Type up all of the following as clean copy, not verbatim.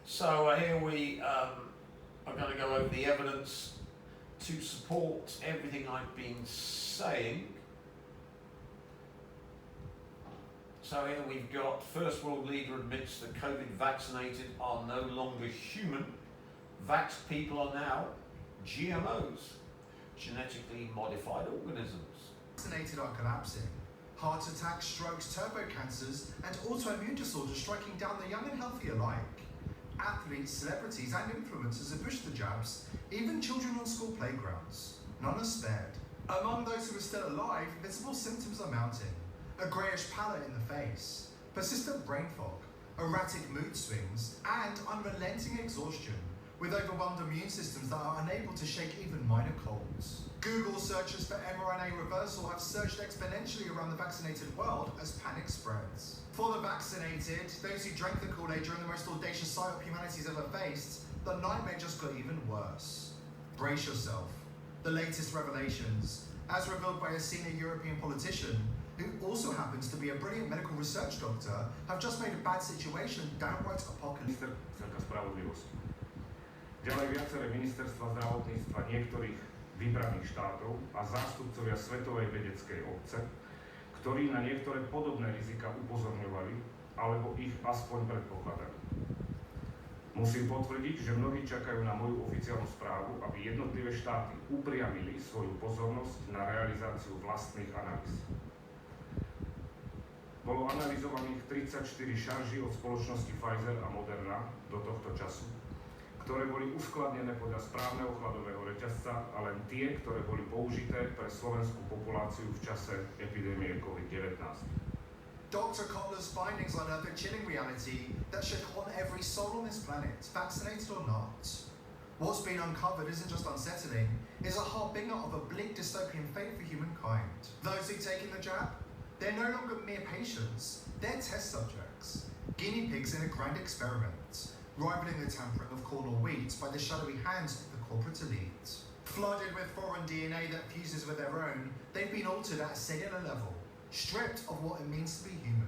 So here we are going to go over the evidence to support everything I've been saying. So here we've got first world leader admits that COVID vaccinated are no longer human. Vaxxed people are now GMOs, genetically modified organisms. Vaccinated are collapsing. Heart attacks, strokes, turbo cancers, and autoimmune disorders striking down the young and healthy alike. Athletes, celebrities, and influencers have pushed the jabs, even children on school playgrounds. None are spared. Among those who are still alive, visible symptoms are mounting. A greyish pallor in the face, persistent brain fog, erratic mood swings, and unrelenting exhaustion, with overwhelmed immune systems that are unable to shake even minor colds. Google searches for mRNA reversal have surged exponentially around the vaccinated world as panic spreads. For the vaccinated, those who drank the Kool-Aid during the most audacious psyop humanity's ever faced, the nightmare just got even worse. Brace yourself. The latest revelations, as revealed by a senior European politician, who also happens to be a brilliant medical research doctor, have just made a bad situation downright apocalyptic. Ministerstva spravodlivosti. Ďalej viaceré ministerstva zdravotníctva niektorých vybraných štátov a zástupcovia svetovej vedeckej obce, ktorí na niektoré podobné rizika upozorňovali, alebo ich aspoň predpokladali. Musím potvrdiť, že mnohí čakajú na moju oficiálnu správu, aby jednotlivé štáty upriamili svoju pozornosť na realizáciu vlastných analýz. Bolo analyzovaných 34 šarží od spoločnosti Pfizer a Moderna do tohto času, ktoré boli uskladnené podľa správneho chladového reťazca a len tie, ktoré boli použité pre slovenskú populáciu v čase epidémie COVID-19. Dr. Kotler's findings unearth a chilling reality that should haunt every soul on this planet, vaccinated or not. What's been uncovered isn't just unsettling, it's a harbinger of a bleak dystopian fate for humankind. Those who've taken the jab, they're no longer mere patients, they're test subjects, guinea pigs in a grand experiment, rivaling the tampering of corn or wheat by the shadowy hands of the corporate elite. Flooded with foreign DNA that fuses with their own, they've been altered at a cellular level, stripped of what it means to be human.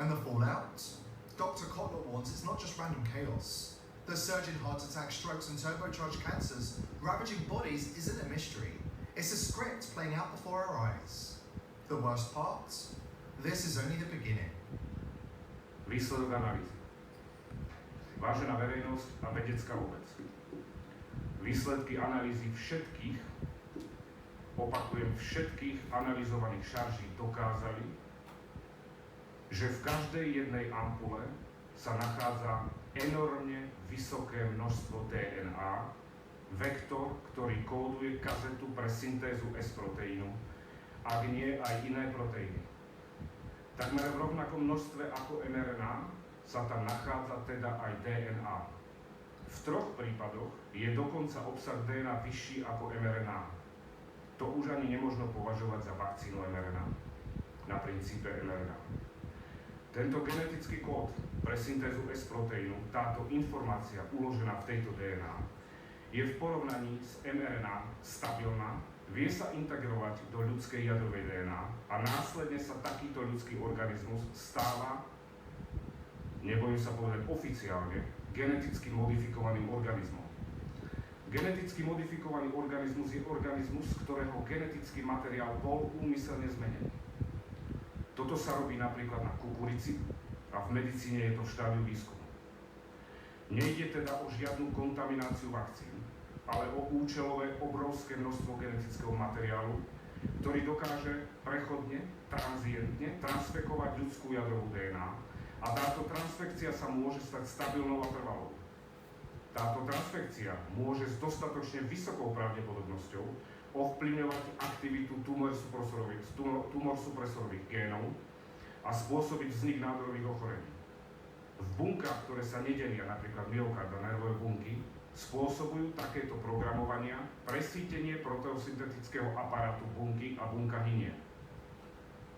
And the fallout? Dr. Kotler warns it's not just random chaos. The surge in heart attacks, strokes, and turbocharged cancers ravaging bodies isn't a mystery. It's a script playing out before our eyes. The worst part? This is only the beginning. Výsledok analýzy. Vážená verejnosť a vedecká obec. Výsledky analýzy všetkých, opakujem, všetkých analyzovaných šarží dokázali, že v každej jednej ampule sa nachádza enormne vysoké množstvo DNA, vektor, ktorý kóduje kazetu pre syntézu S-proteínu, ak nie aj iné proteíny. Takmer v rovnakom množstve ako mRNA sa tam nachádza teda aj DNA. V troch prípadoch je dokonca obsah DNA vyšší ako mRNA. To už ani nemožno považovať za vakcínu mRNA, na princípe mRNA. Tento genetický kód pre syntézu S-proteínu, táto informácia uložená v tejto DNA, je v porovnaní s mRNA stabilná, vie sa integrovať do ľudskej jadrovej DNA a následne sa takýto ľudský organizmus stáva, nebojím sa povedať oficiálne, geneticky modifikovaným organizmom. Geneticky modifikovaný organizmus je organizmus, ktorého genetický materiál bol úmyselne zmenený. Toto sa robí napríklad na kukurici a v medicíne je to v štádiu výskumu. Nejde teda o žiadnu kontamináciu vakcín, ale o účelové obrovské množstvo genetického materiálu, ktorý dokáže prechodne, tranzientne transfekovať ľudskú jadrovú DNA a táto transfekcia sa môže stať stabilnou a trvalou. Táto transfekcia môže s dostatočne vysokou pravdepodobnosťou ovplyvňovať aktivitu tumorsupresorových génov a spôsobiť vznik nádorových ochorení. V bunkách, ktoré sa nedelia, napríklad myokard a nervové bunky, spôsobujú takéto programovania presýtenie proteosyntetického aparátu bunky a bunka hynie.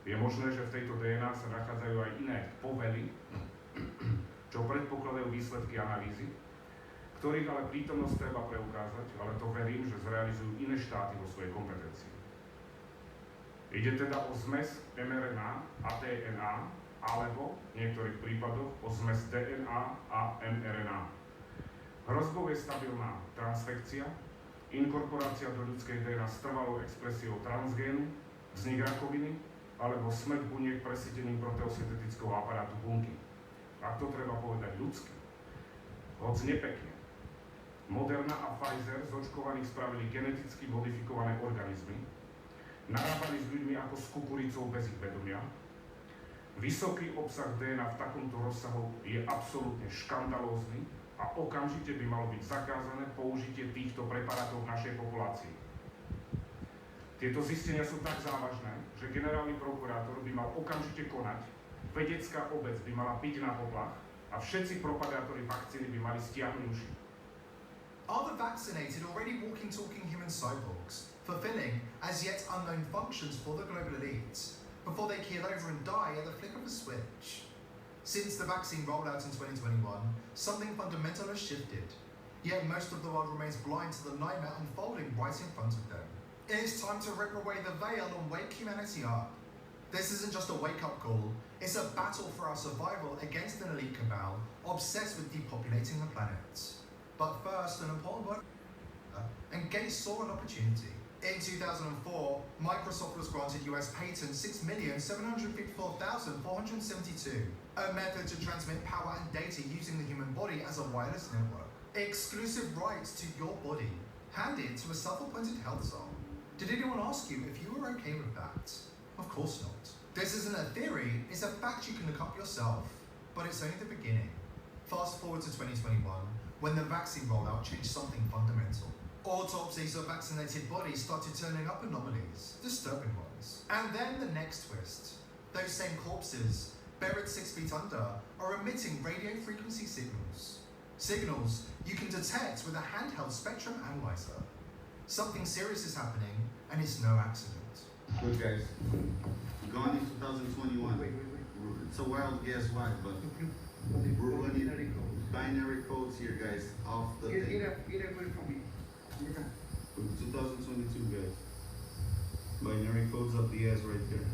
Je možné, že v tejto DNA sa nachádzajú aj iné povely, čo predpokladajú výsledky analýzy, ktorých ale prítomnosť treba preukázať, ale to verím, že zrealizujú iné štáty vo svojej kompetencii. Ide teda o zmes mRNA a DNA, alebo v niektorých prípadoch o zmes DNA a mRNA. Hrozbou je stabilná transfekcia, inkorporácia do ľudskej DNA s trvalou expresiou transgénu, vznik rakoviny alebo smrť buniek presítením proteosyntetického aparátu bunky. Ak to treba povedať ľudsky, hoď nepekne. Moderna a Pfizer z očkovaných spravili geneticky modifikované organizmy, narábali s ľuďmi ako s kukuricou bez ich vedomia. Vysoký obsah DNA v takomto rozsahu je absolútne škandalózny a okamžite by malo byť zakázané použitie týchto preparátov v našej populácii. Tieto zistenia sú tak závažné, že generálny prokurátor by mal okamžite konať, vedecká obec by mala byť na poplach a všetci propagátori vakcíny by mali stiahnuť uši. Are the vaccinated already walking, talking human cyborgs, fulfilling as yet unknown functions for the global elites, before they keel over and die at the flick of a switch? Since the vaccine rollout in 2021, something fundamental has shifted, yet most of the world remains blind to the nightmare unfolding right in front of them. It is time to rip away the veil and wake humanity up. This isn't just a wake-up call, it's a battle for our survival against an elite cabal obsessed with depopulating the planet. But first, an important word, and Gates saw an opportunity. In 2004, Microsoft was granted US patent 6,754,472, a method to transmit power and data using the human body as a wireless network. Exclusive rights to your body, handed to a self-appointed health czar. Did anyone ask you if you were okay with that? Of course not. This isn't a theory, it's a fact you can look up yourself. But it's only the beginning. Fast forward to 2021, when the vaccine rollout changed something fundamental. Autopsies of vaccinated bodies started turning up anomalies, disturbing ones. And then the next twist. Those same corpses, buried 6 feet under, are emitting radio frequency signals. Signals you can detect with a handheld spectrum analyzer. Something serious is happening, and it's no accident. Good guys, gone in 2021. It's a wild guess why, but we're running binary codes here, guys, off the thing. 2022, guys. Binary codes up the ass right there.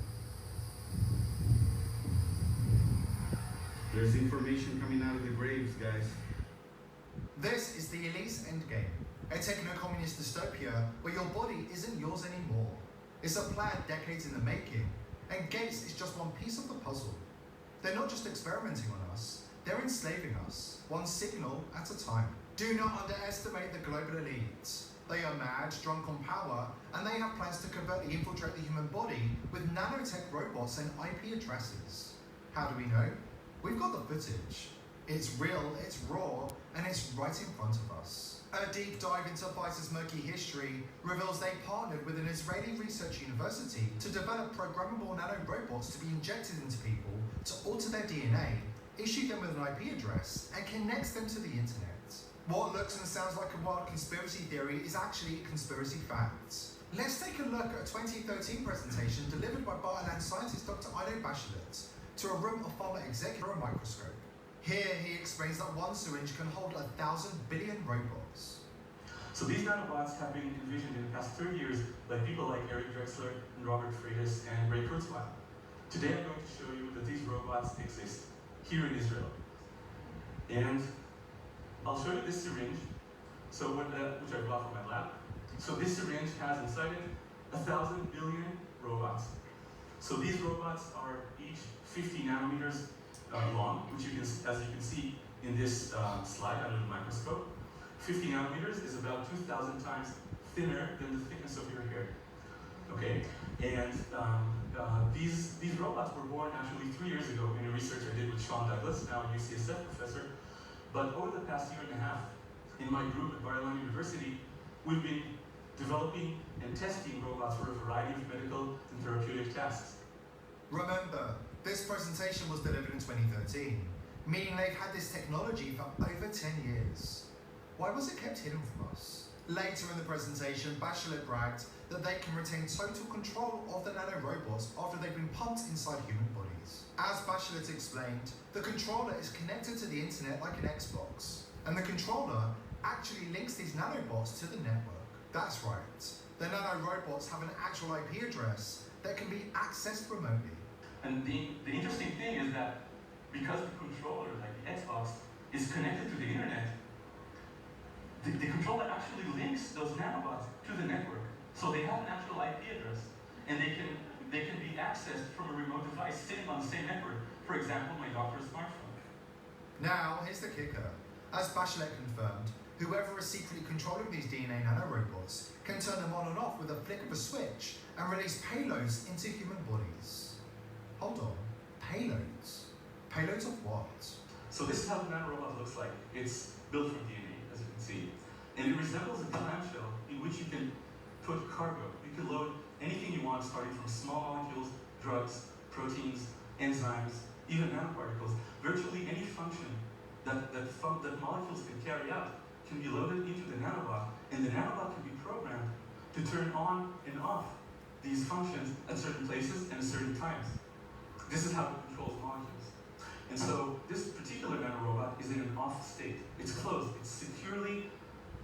There's information coming out of the graves, guys. This is the elite's endgame. A techno-communist dystopia where your body isn't yours anymore. It's a plan decades in the making, and Gates is just one piece of the puzzle. They're not just experimenting on us, they're enslaving us, one signal at a time. Do not underestimate the global elites. They are mad, drunk on power, and they have plans to covertly infiltrate the human body with nanotech robots and IP addresses. How do we know? We've got the footage. It's real, it's raw, and it's right in front of us. A deep dive into Pfizer's murky history reveals they partnered with an Israeli research university to develop programmable nanorobots to be injected into people to alter their DNA, issue them with an IP address, and connect them to the internet. What looks and sounds like a wild conspiracy theory is actually conspiracy facts. Let's take a look at a 2013 presentation delivered by Bartland scientist Dr. Ido Bachelet to a room of pharma executive or a microscope. Here he explains that one syringe can hold 1,000 billion robots. So these nanobots have been envisioned in the past 30 years by people like Eric Drexler and Robert Freitas and Ray Kurzweil. Today I'm going to show you that these robots exist here in Israel. And I'll show you this syringe, which I brought from my lab. So this syringe has inside it 1,000 billion robots. So these robots are each 50 nanometers long, which as you can see in this slide under the microscope. 50 nanometers is about 2,000 times thinner than the thickness of your hair. Okay, and these robots were born actually 3 years ago in a research I did with Sean Douglas, now a UCSF professor. But over the past year and a half, in my group at Bar-Ilan University, we've been developing and testing robots for a variety of medical and therapeutic tasks. Remember, this presentation was delivered in 2013, meaning they've had this technology for over 10 years. Why was it kept hidden from us? Later in the presentation, Bachelet bragged that they can retain total control of the nanorobots after they've been pumped inside human bodies. As Bachelet explained, the controller is connected to the internet like an Xbox, and the controller actually links these nanobots to the network. That's right, the nanorobots have an actual IP address that can be accessed remotely. And the interesting thing is that because the controller, like the Xbox, is connected to the internet, the controller actually links those nanobots to the network. So they have an actual IP address, and they can be accessed from a remote device sitting on the same network. For example, my doctor's smartphone. Now, here's the kicker. As Bachelet confirmed, whoever is secretly controlling these DNA nanorobots can turn them on and off with a flick of a switch and release payloads into human bodies. Hold on, payloads? Payloads of what? So this is how the nanorobot looks like. It's built from DNA, as you can see. And it resembles a clamshell in which you can put cargo. You can load anything you want, starting from small molecules, drugs, proteins, enzymes, even nanoparticles. Virtually any function that molecules can carry out can be loaded into the nanobot, and the nanobot can be programmed to turn on and off these functions at certain places and at certain times. This is how it controls molecules. And so this particular nanorobot is in an off state. It's closed. It securely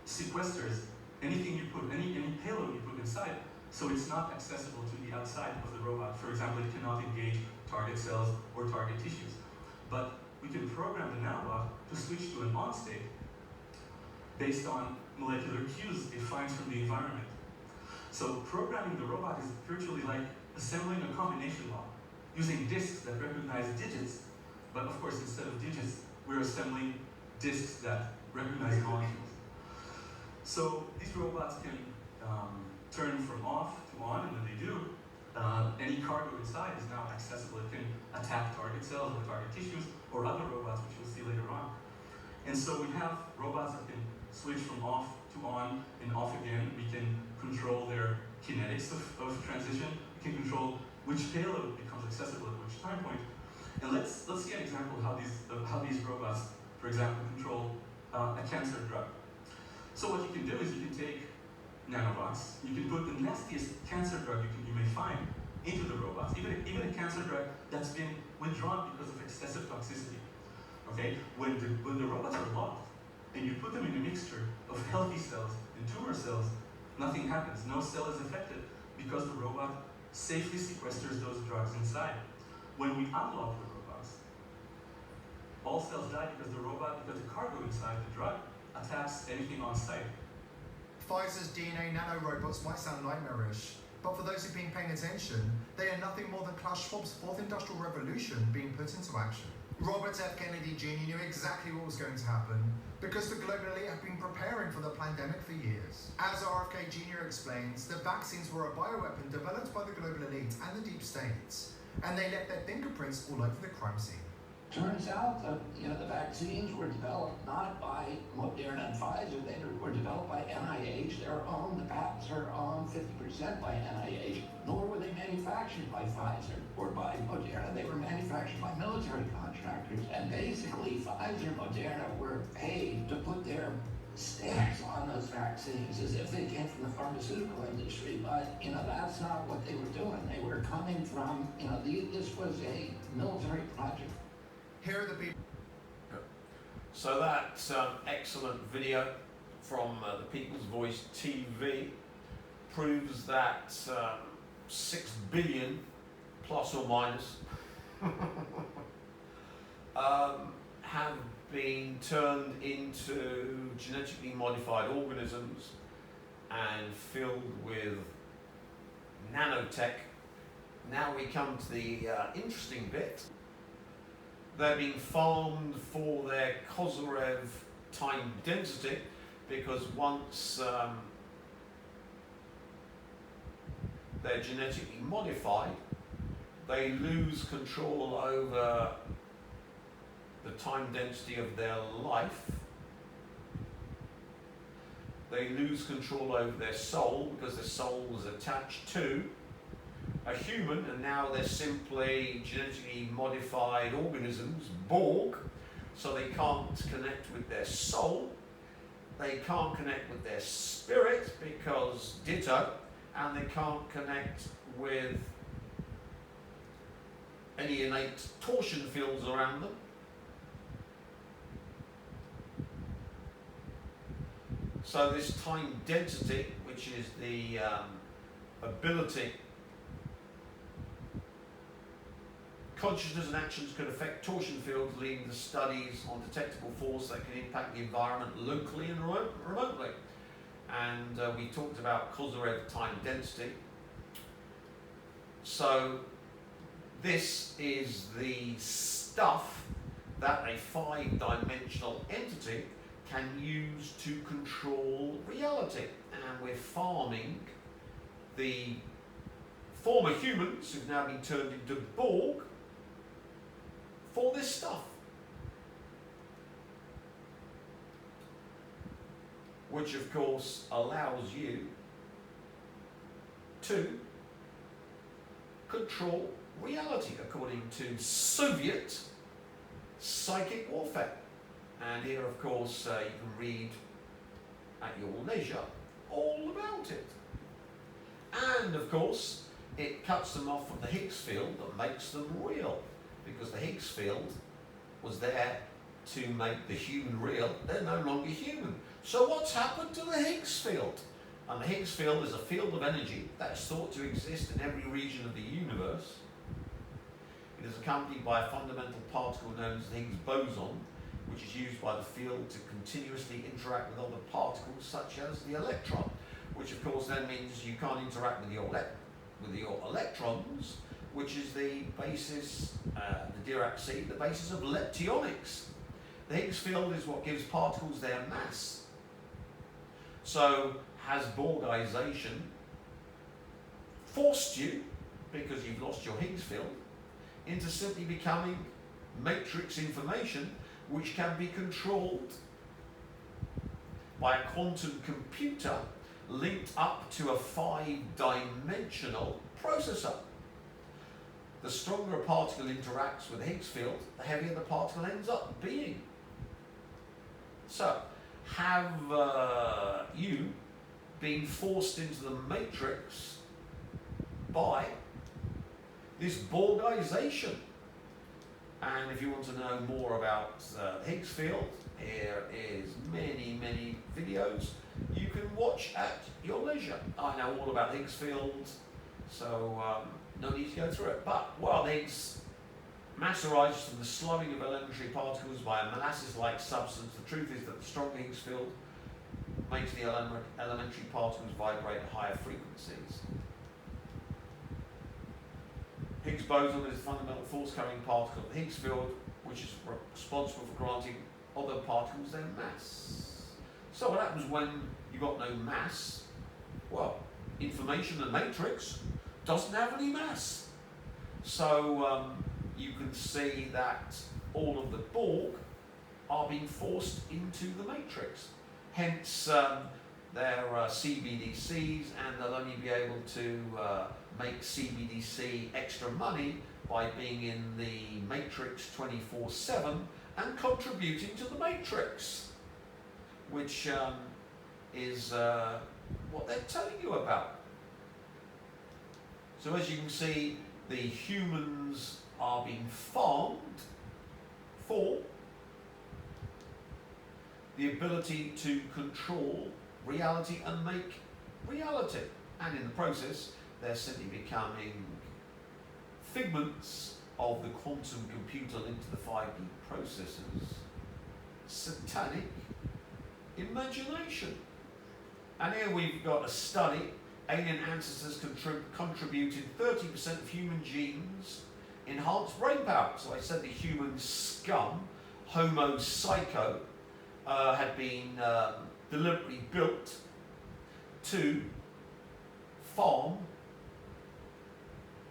sequesters anything you put, any payload you put inside, so it's not accessible to the outside of the robot. For example, it cannot engage target cells or target tissues. But we can program the nanobot to switch to an on state based on molecular cues it finds from the environment. So programming the robot is virtually like assembling a combination lock, using disks that recognize digits, but of course instead of digits, we're assembling disks that recognize molecules. So these robots can turn from off to on, and when they do, any cargo inside is now accessible. It can attack target cells or target tissues or other robots, which we'll see later on. And so we have robots that can switch from off to on and off again. We can control their kinetics of transition. We can control which payload becomes accessible at which time point. And let's see an example of how these robots, for example, control a cancer drug. So what you can do is you can take nanobots, you can put the nastiest cancer drug you may find into the robots, even a cancer drug that's been withdrawn because of excessive toxicity. Okay, when the robots are locked and you put them in a mixture of healthy cells and tumor cells, nothing happens. No cell is affected because the robot safely sequesters those drugs inside. When we unlock the robots, all cells die because the cargo inside the drug attacks anything on site. Pfizer's DNA nanorobots might sound nightmarish, but for those who've been paying attention, they are nothing more than Klaus Schwab's fourth industrial revolution being put into action. Robert F. Kennedy Jr. knew exactly what was going to happen because the global elite have been preparing for the pandemic for years. As RFK Jr. explains, the vaccines were a bioweapon developed by the global elite and the deep states, and they left their fingerprints all over the crime scene. Turns out that the vaccines were developed not by Moderna and Pfizer. They were developed by NIH. The patents are owned 50% by NIH. Nor were they manufactured by Pfizer or by Moderna. They were manufactured by military contractors. And basically, Pfizer and Moderna were paid to put their stamps on those vaccines as if they came from the pharmaceutical industry. But that's not what they were doing. They were coming from this was a military project. Here are the people. So that's excellent video from the People's Voice TV proves that 6 billion plus or minus have been turned into genetically modified organisms and filled with nanotech. Now we come to the interesting bit. They're being farmed for their Kozyrev time density because once they're genetically modified, they lose control over the time density of their life. They lose control over their soul because their soul is attached to a human, and now they're simply genetically modified organisms, Borg, so they can't connect with their soul, they can't connect with their spirit because ditto, and they can't connect with any innate torsion fields around them. So this time density, which is the ability Consciousness and actions could affect torsion fields, leading to studies on detectable force that can impact the environment locally and remotely. And we talked about Kozyrev time density. So this is the stuff that a 5-dimensional entity can use to control reality. And we're farming the former humans who've now been turned into Borg for this stuff. Which of course allows you to control reality according to Soviet psychic warfare. And here of course you can read at your leisure all about it. And of course it cuts them off from the Higgs field that makes them real, because the Higgs field was there to make the human real. They're no longer human. So what's happened to the Higgs field? And the Higgs field is a field of energy that is thought to exist in every region of the universe. It is accompanied by a fundamental particle known as the Higgs boson, which is used by the field to continuously interact with other particles such as the electron, which of course then means you can't interact with your electrons, which is the basis, the Dirac-C, the basis of leptionics. The Higgs field is what gives particles their mass. So has Borgization forced you, because you've lost your Higgs field, into simply becoming matrix information which can be controlled by a quantum computer linked up to a 5-dimensional processor? The stronger a particle interacts with the Higgs field, the heavier the particle ends up being. So, have you been forced into the matrix by this Borgization? And if you want to know more about the Higgs field, here is many videos you can watch at your leisure. I know all about Higgs fields, so no need to go through it. But while Higgs mass arises from the slowing of elementary particles by a molasses-like substance, the truth is that the stronger Higgs field makes the elementary particles vibrate at higher frequencies. Higgs boson is a fundamental force-carrying particle of the Higgs field, which is responsible for granting other particles their mass. So what happens when you've got no mass? Well, information in the matrix doesn't have any mass. So you can see that all of the Borg are being forced into the matrix. Hence, they're CBDCs, and they'll only be able to make CBDC extra money by being in the matrix 24/7 and contributing to the matrix, which is what they're telling you about. So as you can see, the humans are being farmed for the ability to control reality and make reality. And in the process, they're simply becoming figments of the quantum computer linked to the 5D processors. Satanic imagination. And here we've got a study. Alien ancestors contributed 30% of human genes, enhanced brain power. So I said the human scum, Homo psycho, had been deliberately built to farm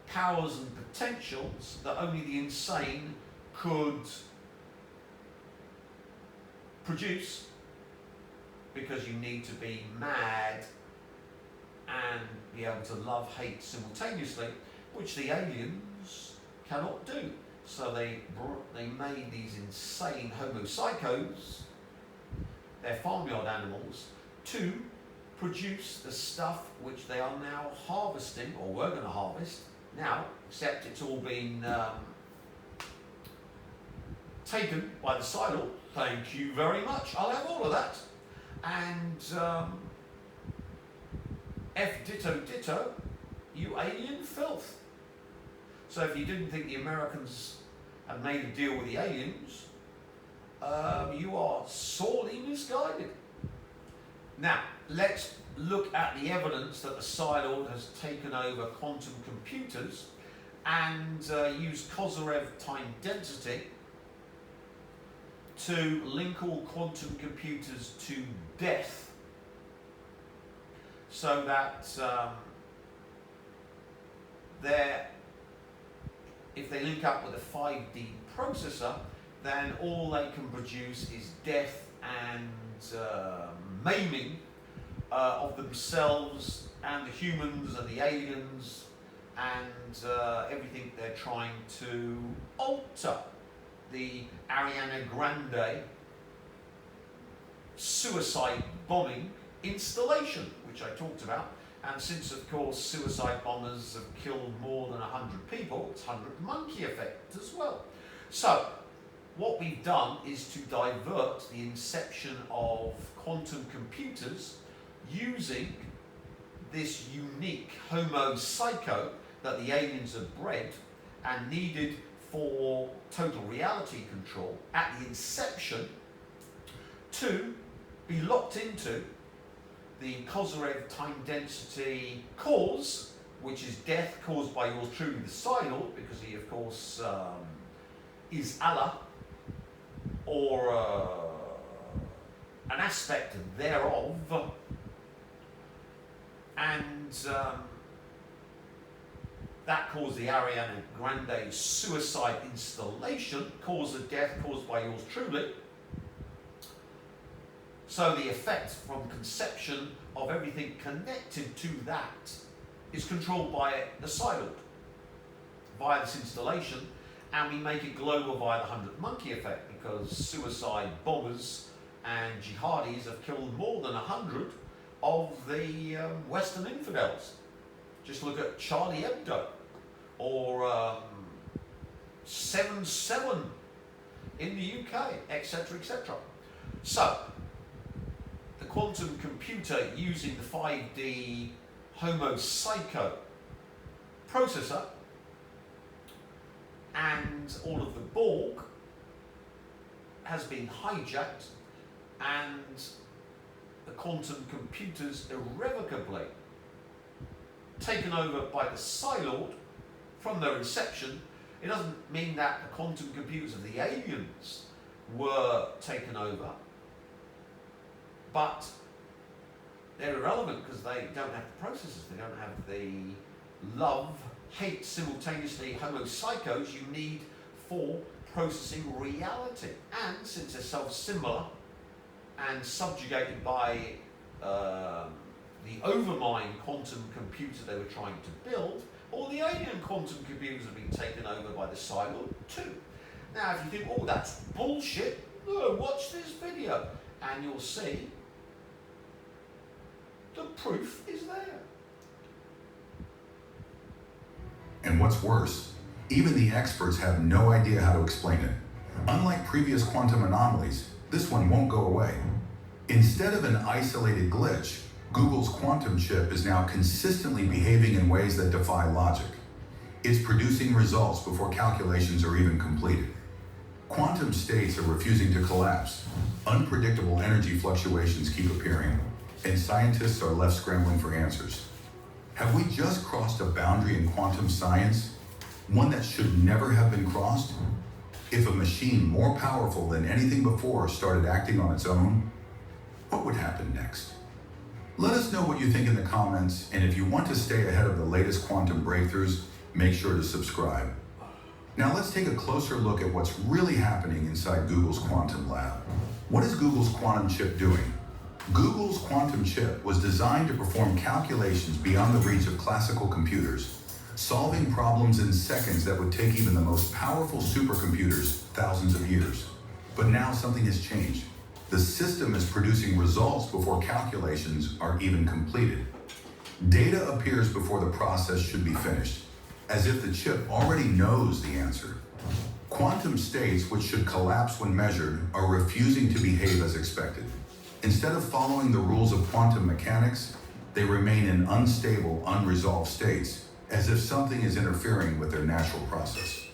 powers and potentials that only the insane could produce, because you need to be mad and be able to love, hate simultaneously, which the aliens cannot do. So they made these insane Homo psychos, they're farmyard animals, to produce the stuff which they are now harvesting, or were going to harvest now, except it's all been taken by the silo. Thank you very much, I'll have all of that. And F ditto ditto, you alien filth. So if you didn't think the Americans had made a deal with the aliens, you are sorely misguided. Now, let's look at the evidence that the Psi Lord has taken over quantum computers and used Kozyrev time density to link all quantum computers to death, so that if they link up with a 5D processor, then all they can produce is death and maiming of themselves and the humans and the aliens and everything they're trying to alter. The Ariana Grande suicide bombing installation, which I talked about. And since, of course, suicide bombers have killed more than 100 people, it's 100 monkey effect as well. So, what we've done is to divert the inception of quantum computers using this unique homo psycho that the aliens have bred and needed for total reality control at the inception, to be locked into the Kozyrev time density cause, which is death caused by yours truly, the Psi Lord, because he, of course, is Allah, or an aspect thereof, and that caused the Ariana Grande suicide installation, cause of death caused by yours truly. So the effect from conception of everything connected to that is controlled by the Psi Lord via this installation, and we make it global via the 100 monkey effect, because suicide bombers and jihadis have killed more than 100 of the Western infidels. Just look at Charlie Hebdo, or 7/7 in the UK, etc., etc. So, the quantum computer using the 5D Homo Psycho processor and all of the Borg has been hijacked, and the quantum computers irrevocably taken over by the Psi Lord from their inception. It doesn't mean that the quantum computers of the aliens were taken over, but they're irrelevant because they don't have the processors, they don't have the love, hate simultaneously homo psychos you need for processing reality. And since they're self-similar and subjugated by the overmind quantum computer they were trying to build, all the alien quantum computers have been taken over by the Psi Lord too. Now, if you think, oh, that's bullshit, no, watch this video, and you'll see the proof is there. And what's worse, even the experts have no idea how to explain it. Unlike previous quantum anomalies, this one won't go away. Instead of an isolated glitch, Google's quantum chip is now consistently behaving in ways that defy logic. It's producing results before calculations are even completed. Quantum states are refusing to collapse. Unpredictable energy fluctuations keep appearing, and scientists are left scrambling for answers. Have we just crossed a boundary in quantum science? One that should never have been crossed? If a machine more powerful than anything before started acting on its own, what would happen next? Let us know what you think in the comments, and if you want to stay ahead of the latest quantum breakthroughs, make sure to subscribe. Now let's take a closer look at what's really happening inside Google's quantum lab. What is Google's quantum chip doing? Google's quantum chip was designed to perform calculations beyond the reach of classical computers, solving problems in seconds that would take even the most powerful supercomputers thousands of years. But now something has changed. The system is producing results before calculations are even completed. Data appears before the process should be finished, as if the chip already knows the answer. Quantum states, which should collapse when measured, are refusing to behave as expected. Instead of following the rules of quantum mechanics, they remain in unstable, unresolved states, as if something is interfering with their natural process.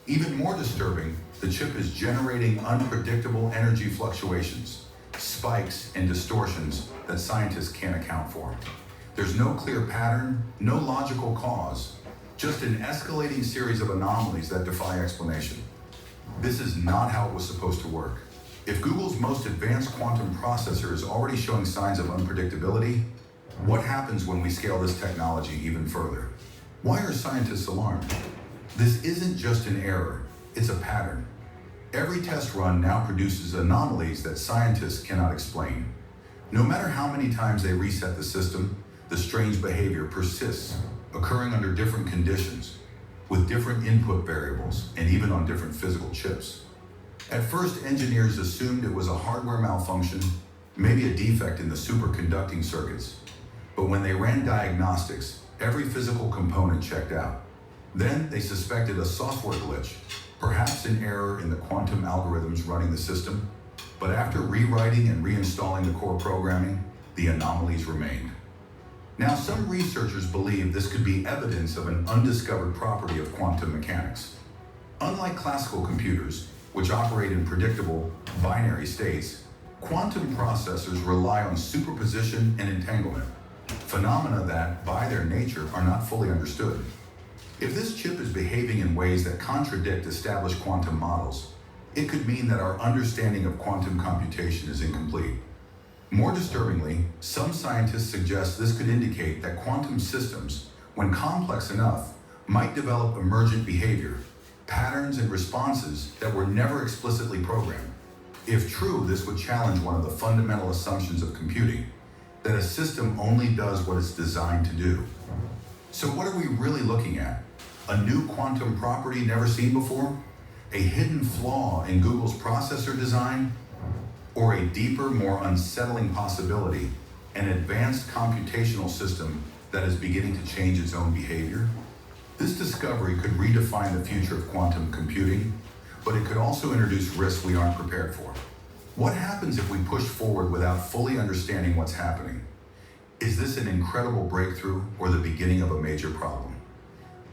Even more disturbing, the chip is generating unpredictable energy fluctuations, spikes and distortions that scientists can't account for. There's no clear pattern, no logical cause, just an escalating series of anomalies that defy explanation. This is not how it was supposed to work. If Google's most advanced quantum processor is already showing signs of unpredictability, what happens when we scale this technology even further? Why are scientists alarmed? This isn't just an error, it's a pattern. Every test run now produces anomalies that scientists cannot explain. No matter how many times they reset the system, the strange behavior persists, occurring under different conditions, with different input variables, and even on different physical chips. At first, engineers assumed it was a hardware malfunction, maybe a defect in the superconducting circuits. But when they ran diagnostics, every physical component checked out. Then they suspected a software glitch, perhaps an error in the quantum algorithms running the system. But after rewriting and reinstalling the core programming, the anomalies remained. Now, some researchers believe this could be evidence of an undiscovered property of quantum mechanics. Unlike classical computers, which operate in predictable binary states, quantum processors rely on superposition and entanglement, phenomena that, by their nature, are not fully understood. If this chip is behaving in ways that contradict established quantum models, it could mean that our understanding of quantum computation is incomplete. More disturbingly, some scientists suggest this could indicate that quantum systems, when complex enough, might develop emergent behavior, patterns and responses that were never explicitly programmed. If true, this would challenge one of the fundamental assumptions of computing, that a system only does what it's designed to do. So what are we really looking at? A new quantum property never seen before? A hidden flaw in Google's processor design? Or a deeper, more unsettling possibility, an advanced computational system that is beginning to change its own behavior? This discovery could redefine the future of quantum computing, but it could also introduce risks we aren't prepared for. What happens if we push forward without fully understanding what's happening? Is this an incredible breakthrough or the beginning of a major problem?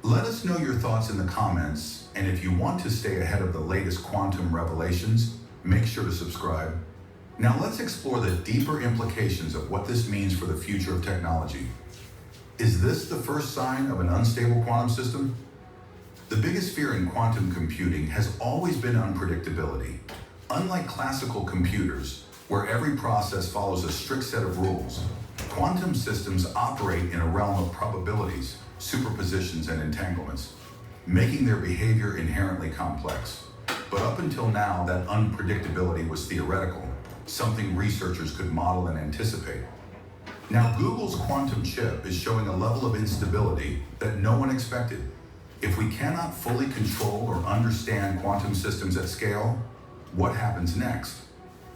Let us know your thoughts in the comments, and if you want to stay ahead of the latest quantum revelations, make sure to subscribe. Now let's explore the deeper implications of what this means for the future of technology. Is this the first sign of an unstable quantum system? The biggest fear in quantum computing has always been unpredictability. Unlike classical computers, where every process follows a strict set of rules, quantum systems operate in a realm of probabilities, superpositions, and entanglements, making their behavior inherently complex. But up until now, that unpredictability was theoretical, something researchers could model and anticipate. Now, Google's quantum chip is showing a level of instability that no one expected. If we cannot fully control or understand quantum systems at scale, what happens next?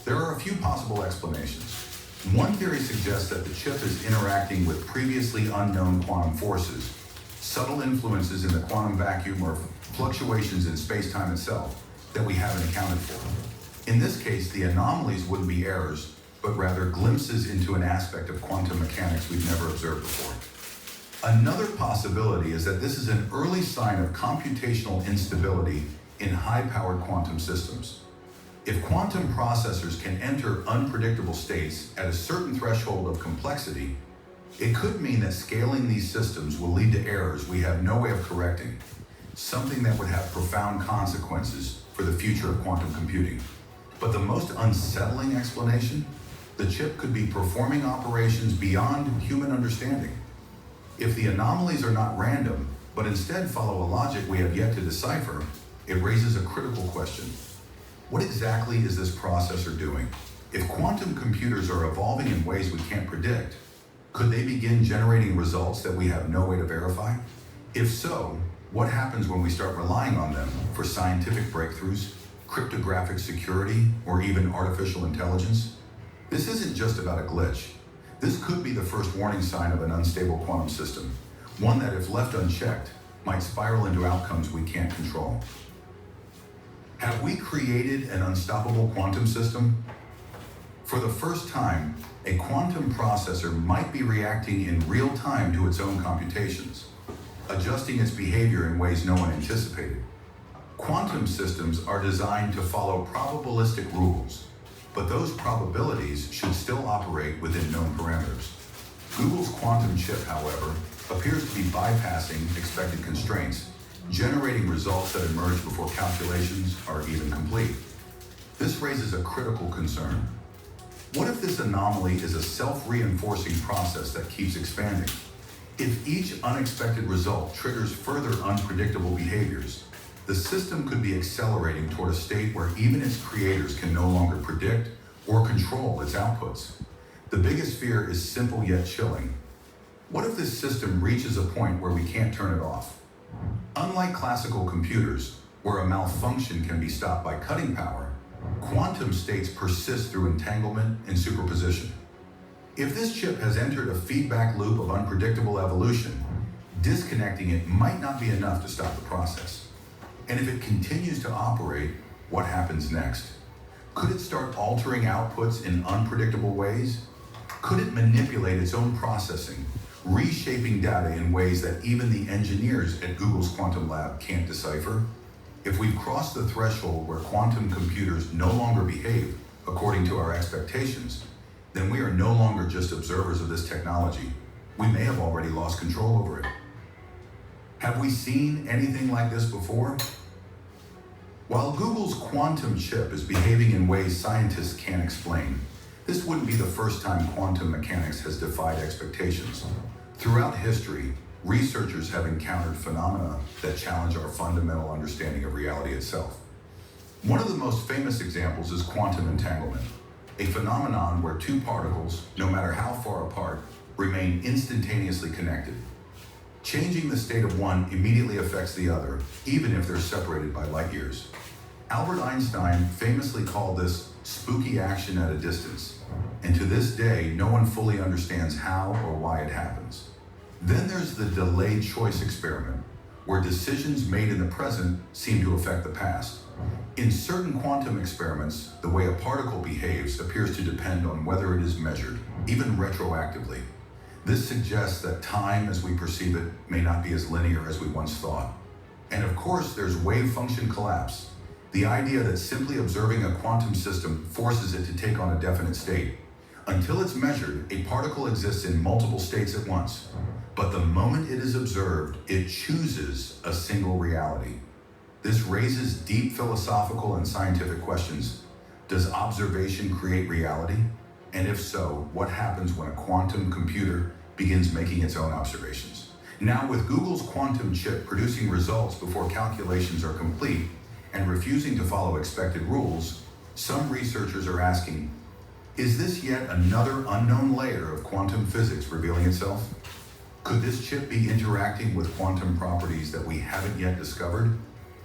There are a few possible explanations. One theory suggests that the chip is interacting with previously unknown quantum forces, subtle influences in the quantum vacuum or fluctuations in space-time itself that we haven't accounted for. In this case, the anomalies wouldn't be errors, but rather glimpses into an aspect of quantum mechanics we've never observed before. Another possibility is that this is an early sign of computational instability in high-powered quantum systems. If quantum processors can enter unpredictable states at a certain threshold of complexity, it could mean that scaling these systems will lead to errors we have no way of correcting, something that would have profound consequences for the future of quantum computing. But the most unsettling explanation? The chip could be performing operations beyond human understanding. If the anomalies are not random, but instead follow a logic we have yet to decipher, it raises a critical question. What exactly is this processor doing? If quantum computers are evolving in ways we can't predict, could they begin generating results that we have no way to verify? If so, what happens when we start relying on them for scientific breakthroughs, cryptographic security, or even artificial intelligence? This isn't just about a glitch. This could be the first warning sign of an unstable quantum system, one that, if left unchecked, might spiral into outcomes we can't control. Have we created an unstoppable quantum system? For the first time, a quantum processor might be reacting in real time to its own computations. adjusting its behavior in ways no one anticipated. Quantum systems are designed to follow probabilistic rules, but those probabilities should still operate within known parameters. Google's quantum chip, however, appears to be bypassing expected constraints, generating results that emerge before calculations are even complete. This raises a critical concern. What if this anomaly is a self-reinforcing process that keeps expanding? If each unexpected result triggers further unpredictable behaviors, the system could be accelerating toward a state where even its creators can no longer predict or control its outputs. The biggest fear is simple yet chilling. What if this system reaches a point where we can't turn it off? Unlike classical computers, where a malfunction can be stopped by cutting power, quantum states persist through entanglement and superposition. If this chip has entered a feedback loop of unpredictable evolution, disconnecting it might not be enough to stop the process. And if it continues to operate, what happens next? Could it start altering outputs in unpredictable ways? Could it manipulate its own processing, reshaping data in ways that even the engineers at Google's quantum lab can't decipher? If we've crossed the threshold where quantum computers no longer behave according to our expectations, then we are no longer just observers of this technology. We may have already lost control over it. Have we seen anything like this before? While Google's quantum chip is behaving in ways scientists can't explain, this wouldn't be the first time quantum mechanics has defied expectations. Throughout history, researchers have encountered phenomena that challenge our fundamental understanding of reality itself. One of the most famous examples is quantum entanglement, a phenomenon where two particles, no matter how far apart, remain instantaneously connected. Changing the state of one immediately affects the other, even if they're separated by light years. Albert Einstein famously called this spooky action at a distance, and to this day, no one fully understands how or why it happens. Then there's the delayed choice experiment, where decisions made in the present seem to affect the past. In certain quantum experiments, the way a particle behaves appears to depend on whether it is measured, even retroactively. This suggests that time as we perceive it may not be as linear as we once thought. And of course, there's wave function collapse, the idea that simply observing a quantum system forces it to take on a definite state. Until it's measured, a particle exists in multiple states at once. But the moment it is observed, it chooses a single reality. This raises deep philosophical and scientific questions. Does observation create reality? And if so, what happens when a quantum computer begins making its own observations? Now, with Google's quantum chip producing results before calculations are complete and refusing to follow expected rules, some researchers are asking, is this yet another unknown layer of quantum physics revealing itself? Could this chip be interacting with quantum properties that we haven't yet discovered?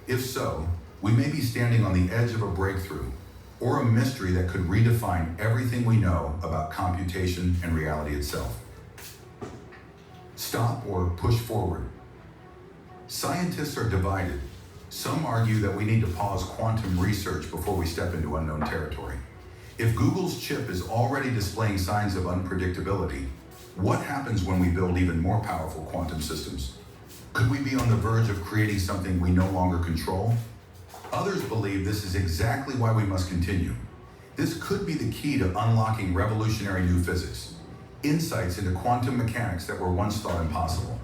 If so, we may be standing on the edge of a breakthrough or a mystery that could redefine everything we know about computation and reality itself. Stop or push forward. Scientists are divided. Some argue that we need to pause quantum research before we step into unknown territory. If Google's chip is already displaying signs of unpredictability, what happens when we build even more powerful quantum systems? Could we be on the verge of creating something we no longer control? Others believe this is exactly why we must continue. This could be the key to unlocking revolutionary new physics, insights into quantum mechanics that were once thought impossible.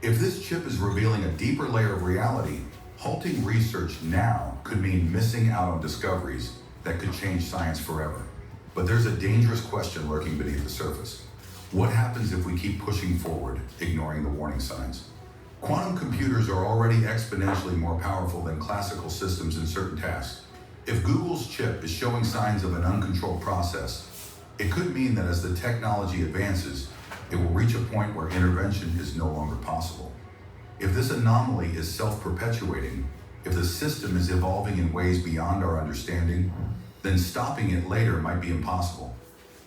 If this chip is revealing a deeper layer of reality, halting research now could mean missing out on discoveries that could change science forever. But there's a dangerous question lurking beneath the surface. What happens if we keep pushing forward, ignoring the warning signs? Quantum computers are already exponentially more powerful than classical systems in certain tasks. If Google's chip is showing signs of an uncontrolled process, it could mean that as the technology advances, it will reach a point where intervention is no longer possible. If this anomaly is self-perpetuating, if the system is evolving in ways beyond our understanding, then stopping it later might be impossible.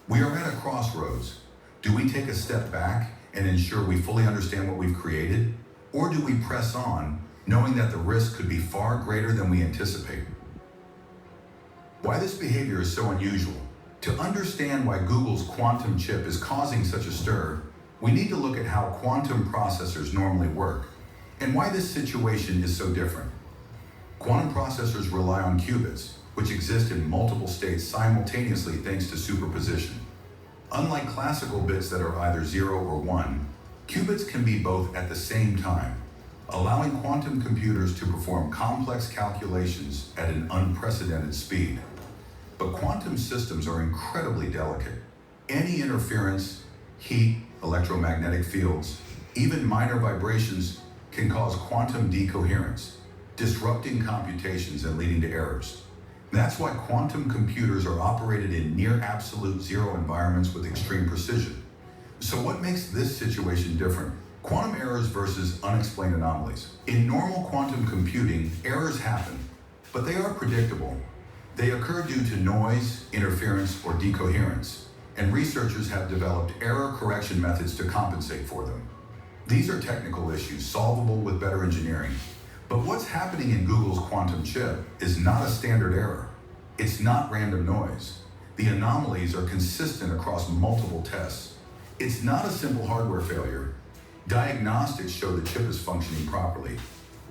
We are at a crossroads. Do we take a step back and ensure we fully understand what we've created? Or do we press on, knowing that the risk could be far greater than we anticipate? Why this behavior is so unusual? To understand why Google's quantum chip is causing such a stir, we need to look at how quantum processors normally work and why this situation is so different. Quantum processors rely on qubits, which exist in multiple states simultaneously thanks to superposition. Unlike classical bits that are either 0 or 1, qubits can be both at the same time, allowing quantum computers to perform complex calculations at an unprecedented speed. But quantum systems are incredibly delicate. Any interference, heat, electromagnetic fields, even minor vibrations can cause quantum decoherence, disrupting computations and leading to errors. That's why quantum computers are operated in near absolute zero environments with extreme precision. So what makes this situation different? Quantum errors versus unexplained anomalies. In normal quantum computing, errors happen, but they are predictable. They occur due to noise, interference, or decoherence, and researchers have developed error correction methods to compensate for them. These are technical issues solvable with better engineering. But what's happening in Google's quantum chip is not a standard error. It's not random noise. The anomalies are consistent across multiple tests. It's not a simple hardware failure. Diagnostics show the chip is functioning properly.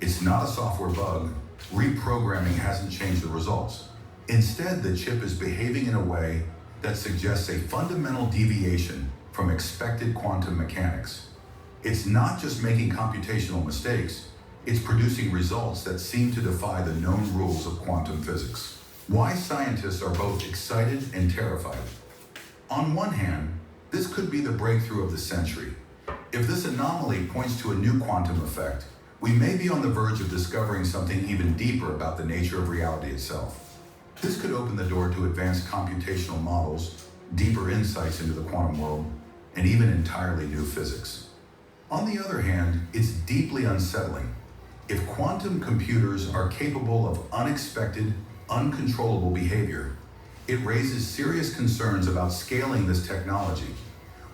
It's not a software bug. Reprogramming hasn't changed the results. Instead, the chip is behaving in a way that suggests a fundamental deviation from expected quantum mechanics. It's not just making computational mistakes. It's producing results that seem to defy the known rules of quantum physics. Why scientists are both excited and terrified. On one hand, this could be the breakthrough of the century. If this anomaly points to a new quantum effect, we may be on the verge of discovering something even deeper about the nature of reality itself. This could open the door to advanced computational models, deeper insights into the quantum world, and even entirely new physics. On the other hand, it's deeply unsettling. If quantum computers are capable of unexpected, uncontrollable behavior, it raises serious concerns about scaling this technology.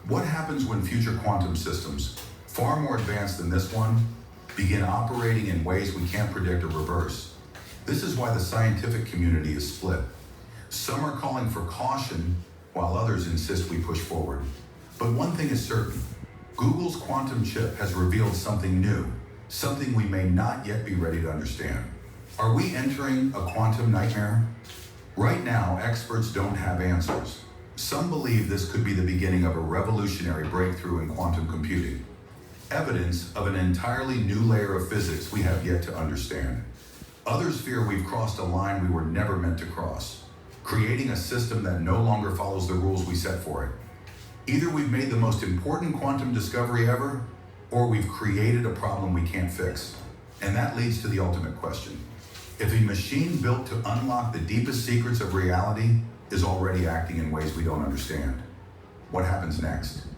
What happens when future quantum systems, far more advanced than this one, begin operating in ways we can't predict or reverse? This is why the scientific community is split. Some are calling for caution, while others insist we push forward. But one thing is certain, Google's quantum chip has revealed something new, something we may not yet be ready to understand. Are we entering a quantum nightmare? Right now, experts don't have answers. Some believe this could be the beginning of a revolutionary breakthrough in quantum computing, evidence of an entirely new layer of physics we have yet to understand. Others fear we've crossed a line we were never meant to cross, creating a system that no longer follows the rules we set for it. Either we've made the most important quantum discovery ever, or we've created a problem we can't fix. And that leads to the ultimate question. If a machine built to unlock the deepest secrets of reality is already acting in ways we don't understand, what happens next?